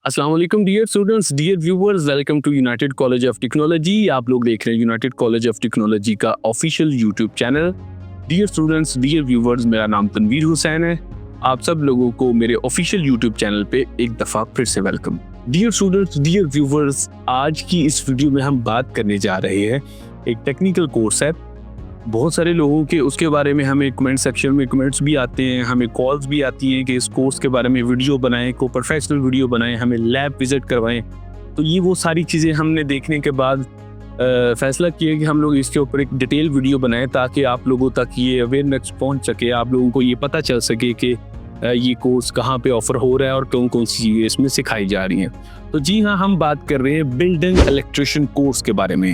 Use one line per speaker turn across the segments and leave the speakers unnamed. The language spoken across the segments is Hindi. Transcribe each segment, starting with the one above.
अस्सलाम वालेकुम dear students, dear viewers, welcome to United College of Technology. आप लोग देख रहे हैं यूनाइटेड कॉलेज ऑफ टेक्नोलॉजी का official YouTube channel. Dear students, dear viewers, मेरा नाम तनवीर हुसैन है। आप सब लोगों को मेरे ऑफिशियल यूट्यूब चैनल पे एक दफ़ा फिर से welcome. Dear students, dear viewers, आज की इस वीडियो में हम बात करने जा रहे हैं एक टेक्निकल कोर्स है। बहुत सारे लोगों के उसके बारे में हमें कमेंट सेक्शन में कमेंट्स भी आते हैं, हमें कॉल्स भी आती हैं कि इस कोर्स के बारे में वीडियो बनाएं, को प्रोफेशनल वीडियो बनाएं, हमें लैब विजिट करवाएं। तो ये वो सारी चीज़ें हमने देखने के बाद फैसला किया कि हम लोग इसके ऊपर एक डिटेल वीडियो बनाएं ताकि आप लोगों तक ये अवेयरनेस पहुंच सके, आप लोगों को ये पता चल सके कि ये कोर्स कहाँ पे ऑफर हो रहा है और कौन कौन सी चीज़ें इसमें सिखाई जा रही हैं। तो जी हाँ, हम बात कर रहे हैं बिल्डिंग इलेक्ट्रिशियन कोर्स के बारे में।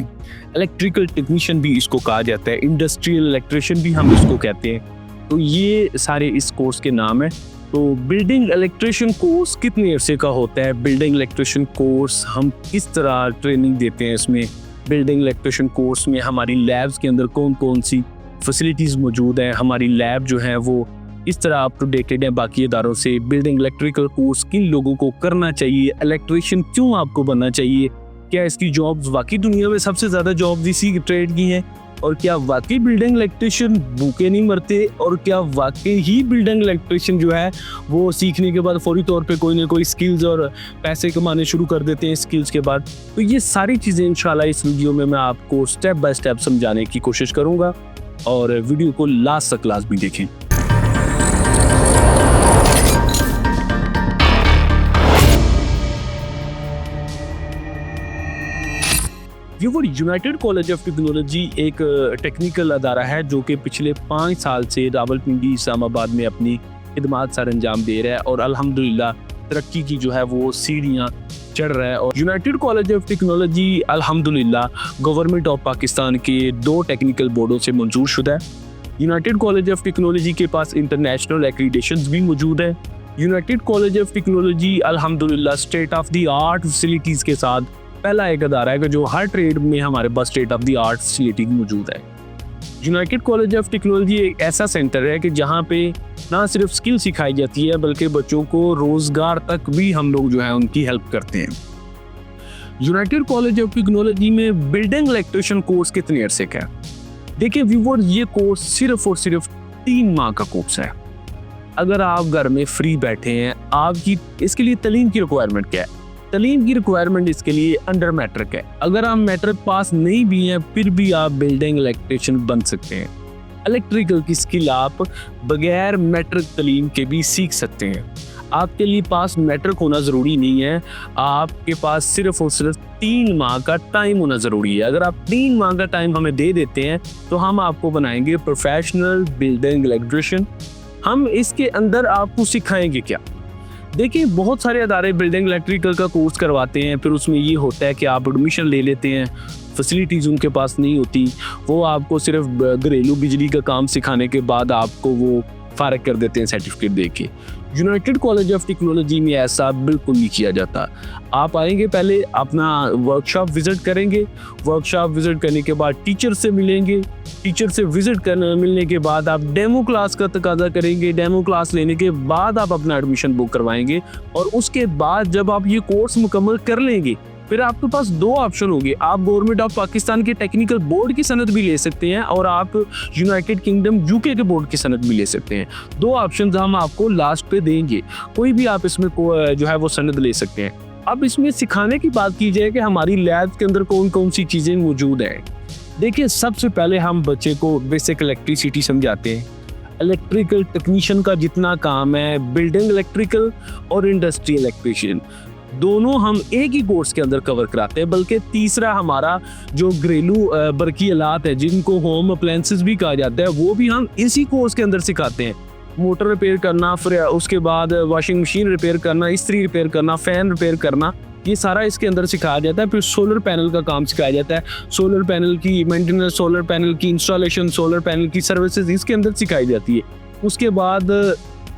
इलेक्ट्रिकल टेक्नीशियन भी इसको कहा जाता है, इंडस्ट्रियल इलेक्ट्रिशियन भी हम इसको कहते हैं। तो ये सारे इस कोर्स के नाम है। तो बिल्डिंग इलेक्ट्रिशियन कोर्स कितने अरसे का होता है, बिल्डिंग इलेक्ट्रिशियन कोर्स हम किस तरह ट्रेनिंग देते हैं इसमें, बिल्डिंग इलेक्ट्रिशियन कोर्स में हमारी लैब्स के अंदर कौन कौन सी फैसिलिटीज़ मौजूद हैं, हमारी लैब जो है वो इस तरह अप टू डेटेड है बाकी इदारों से, बिल्डिंग इलेक्ट्रिकल कोर्स किन लोगों को करना चाहिए, इलेक्ट्रिशियन क्यों आपको बनना चाहिए, क्या इसकी जॉब्स वाकई दुनिया में सबसे ज़्यादा जॉब्स इसी ट्रेड की हैं, और क्या वाकई बिल्डिंग इलेक्ट्रिशियन भूखे नहीं मरते, और क्या वाकई ही बिल्डिंग इलेक्ट्रिशियन जो है वो सीखने के बाद फौरी तौर पे कोई ना कोई स्किल्स और पैसे कमाने शुरू कर देते हैं स्किल्स के बाद। तो ये सारी चीज़ें इंशाल्लाह इस वीडियो में मैं आपको स्टेप बाय स्टेप समझाने की कोशिश करूँगा, और वीडियो को लास्ट तक लाजमी देखें। Viewer, United College of technology एक टेक्निकल अदारा है जो कि पिछले 5 साल से रावलपिंडी इस्लामाबाद में अपनी खिदमात सर अंजाम दे रहा है और अल्हम्दुलिल्लाह तरक्की की जो है वो सीढ़ियाँ चढ़ रहा है। और यूनाइटेड कॉलेज ऑफ टेक्नोलॉजी अल्हम्दुलिल्लाह गवर्नमेंट ऑफ पाकिस्तान के 2 टेक्निकल बोर्डों से मंजूर शुदा है। यूनाइटेड कॉलेज ऑफ टेक्नोलॉजी के पास इंटरनेशनल एक्रीडेशंस भी मौजूद है। यूनाइटेड कॉलेज ऑफ टेक्नोलॉजी अल्हम्दुलिल्लाह state of the art facilities के साथ पहला एक अदारा है कि जो हर ट्रेड में हमारे पास state of the art facility मौजूद है। यूनाइटेड कॉलेज ऑफ टेक्नोलॉजी एक ऐसा सेंटर है कि जहाँ पे ना सिर्फ स्किल सिखाई जाती है बल्कि बच्चों को रोजगार तक भी हम लोग जो है उनकी हेल्प करते हैं। यूनाइटेड कॉलेज ऑफ टेक्नोलॉजी में बिल्डिंग इलेक्ट्रिशियन कोर्स कितने अरसे का है? देखिए व्यूअर्स, ये कोर्स सिर्फ और सिर्फ 3 माह का कोर्स है। अगर आप घर में फ्री बैठे हैं, आपकी इसके लिए तालीम की रिक्वायरमेंट क्या है? तालीम की रिक्वायरमेंट इसके लिए अंडर मैट्रिक है। अगर आप मैट्रिक पास नहीं भी हैं फिर भी आप बिल्डिंग इलेक्ट्रिशियन बन सकते हैं। इलेक्ट्रिकल की स्किल आप बगैर मैट्रिक तालीम के भी सीख सकते हैं। आपके लिए पास मैट्रिक होना ज़रूरी नहीं है, आपके पास सिर्फ और सिर्फ 3 माह का टाइम होना ज़रूरी है। अगर आप 3 माह का टाइम हमें दे देते हैं तो हम आपको बनाएंगे प्रोफेशनल बिल्डिंग इलेक्ट्रिशियन। हम इसके अंदर आपको सिखाएंगे क्या? देखिए, बहुत सारे अदारे बिल्डिंग इलेक्ट्रिकल का कोर्स करवाते हैं, फिर उसमें ये होता है कि आप एडमिशन ले लेते हैं, फैसिलिटीज़ उनके पास नहीं होती, वो आपको सिर्फ घरेलू बिजली का काम सिखाने के बाद आपको वो फारग कर देते हैं सर्टिफिकेट दे के। यूनाइटेड कॉलेज ऑफ टेक्नोलॉजी में ऐसा बिल्कुल नहीं किया जाता। आप आएंगे, पहले अपना वर्कशॉप विजिट करेंगे, वर्कशॉप विजिट करने के बाद टीचर से मिलेंगे, टीचर से विजिट करने मिलने के बाद आप डेमो क्लास का तकाजा करेंगे, डेमो क्लास लेने के बाद आप अपना एडमिशन बुक करवाएंगे, और उसके बाद जब आप ये कोर्स मुकम्मल कर लेंगे फिर आपके पास 2 ऑप्शन होंगे। आप गवर्नमेंट ऑफ पाकिस्तान के टेक्निकल बोर्ड की सनद भी ले सकते हैं और आप यूनाइटेड किंगडम यूके के बोर्ड की सनद भी ले सकते हैं। 2 ऑप्शंस हम आपको लास्ट पे देंगे, कोई भी आप इसमें जो है वो सनद ले सकते हैं। अब इसमें सिखाने की बात की जाए कि हमारी लैब के अंदर कौन कौन सी चीज़ें मौजूद हैं। देखिए, सबसे पहले हम बच्चे को बेसिक इलेक्ट्रिसिटी समझाते हैं। इलेक्ट्रिकल टेक्नीशियन का जितना काम है, बिल्डिंग इलेक्ट्रिकल और इंडस्ट्री इलेक्ट्रिशियन दोनों हम एक ही कोर्स के अंदर कवर कराते हैं। बल्कि तीसरा हमारा जो घरेलू बरकी आलात है जिनको होम अप्लायंसेस भी कहा जाता है, वो भी हम इसी कोर्स के अंदर सिखाते हैं। मोटर रिपेयर करना, फिर उसके बाद वॉशिंग मशीन रिपेयर करना, इस्त्री रिपेयर करना, फैन रिपेयर करना, ये सारा इसके अंदर सिखाया जाता है। फिर सोलर पैनल का काम सिखाया जाता है, सोलर पैनल की मेंटेनेंस, सोलर पैनल की इंस्टॉलेशन, सोलर पैनल की सर्विसेज इसके अंदर सिखाई जाती है। उसके बाद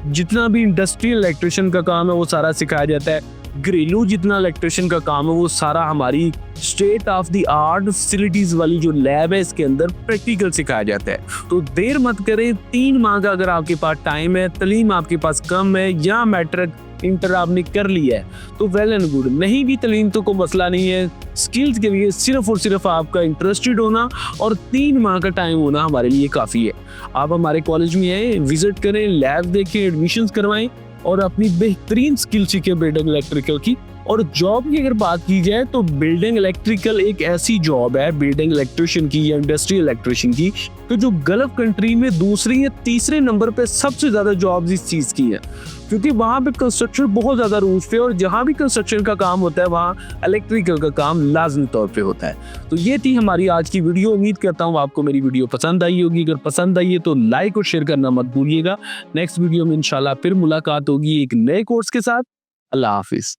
जितना भी इंडस्ट्रियल इलेक्ट्रिशियन का काम है वो सारा सिखाया जाता है। घरेलू जितना इलेक्ट्रिशियन का काम है वो सारा हमारी state of the art facilities वाली जो लैब है इसके अंदर प्रैक्टिकल सिखाया जाता है। तो देर मत करें, 3 माह का अगर आपके पास टाइम है, तालीम आपके पास कम है या मैट्रिक इंटर आपने कर लिया है तो वेल एंड गुड, नहीं भी तलीम तो कोई मसला नहीं है। स्किल्स के लिए सिर्फ और सिर्फ आपका इंटरेस्टेड होना और 3 माह का टाइम होना हमारे लिए काफ़ी है। आप हमारे कॉलेज में आए, विजिट करें, लैब देखें, एडमिशंस करवाएं और अपनी बेहतरीन स्किल सीखें बिल्डिंग इलेक्ट्रिकल की। और जॉब की अगर बात की जाए तो बिल्डिंग इलेक्ट्रिकल एक ऐसी जॉब है, बिल्डिंग इलेक्ट्रिशियन की या इंडस्ट्रियल इलेक्ट्रिशियन की, तो जो गल्फ कंट्री में दूसरे या तीसरे नंबर पे सबसे ज़्यादा जॉब्स इस चीज़ की है, क्योंकि वहाँ पे कंस्ट्रक्शन बहुत ज़्यादा रूल्स पे, और जहाँ भी कंस्ट्रक्शन का काम होता है वहाँ इलेक्ट्रिकल का काम लाजमी तौर पे होता है। तो ये थी हमारी आज की वीडियो। उम्मीद करता हूँ आपको मेरी वीडियो पसंद आई होगी। अगर पसंद आई है तो लाइक और शेयर करना मत भूलिएगा। नेक्स्ट वीडियो में इंशाल्लाह फिर मुलाकात होगी एक नए कोर्स के साथ। अल्लाह हाफिज़।